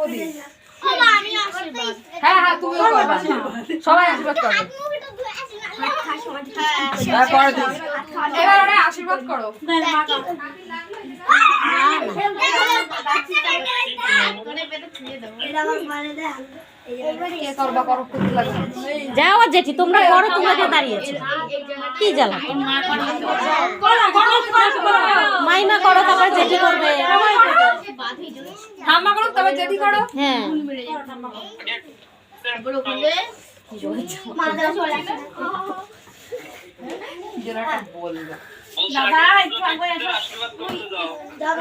বৌদি। হ্যাঁ হ্যাঁ তুমিও করবা, সবাই আশীর্বাদ করবে। এবার ওরা আশীর্বাদ করো। যাও জেঠি, তোমরা করো, তোমাকে দাঁড়িয়েছে কি জ্বালা। মাইমা করো, তারপর জেঠি করবে। ঠাম্মা করো, তারপর জেঠি করো। হ্যাঁ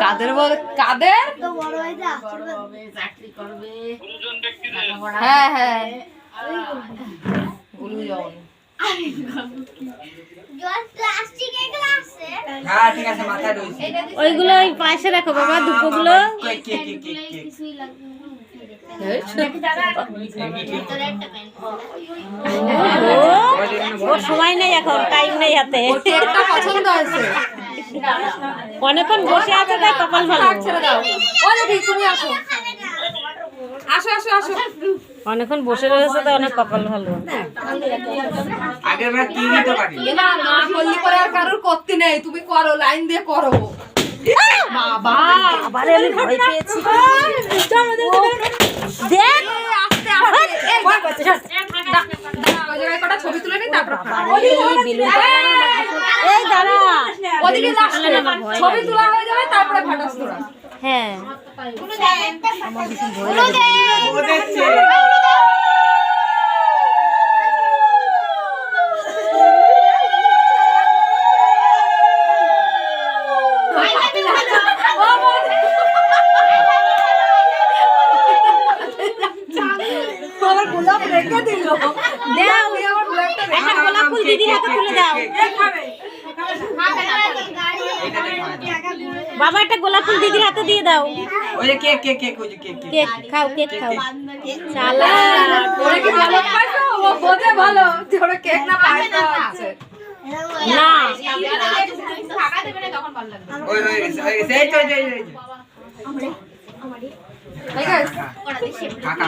কাদের বল, কাদের? হ্যাঁ হ্যাঁ গুরুজন। হ্যাঁ ঠিক আছে, মাথায় রয়েছে। ওইগুলো ওই পাশে রাখো বাবা, দুপুরগুলো। ওর সময় নেই এখন, টাইম নেই হাতে। কেকটা পছন্দ হয়েছে, অনেকক্ষণ বসে আছে, তাই কপাল ভালো। ছেড়ে দাও। ও দেখি তুমি আসো, আসো আসো আসো। অনেকক্ষণ বসে রয়েছে, তো অনেক কপাল ভালো। আগের বার কি নিতে পারি না না করলি পরে আর কারোর করতে নেই, তুমি করো, লাইন দিয়ে করো। বাবা আবার আমি ভয় পেয়েছি। দেখ আস্তে আস্তে কটা ছবি তুলে নি, তারপর এই দাঁড়া, ওদিকে ছবি তোলা হয়ে যাবে, তারপরে ফাটাস তোরা। হ্যাঁ গোলাপ রেখে দিল, দাও, একটা গোলাপ ফুল দিদির হাতে তুলে দাও। বাবা একটা গোলাপ ফুল দিদির হাতে দিয়ে দাও। ওই যে কেক কেক কেক, ওই যে কেক কেক খাও, কেক খাও। শালা ওরে কি ভালো পাইছো, ও বোঝে ভালো যে ওরা কেক না পাইতে হচ্ছে না, টাকা দেবে না, তখন ভালো লাগবে। ওই হয়ে গেছে, হয়ে গেছে। এই তো এই যে ঠিক আছে কাকা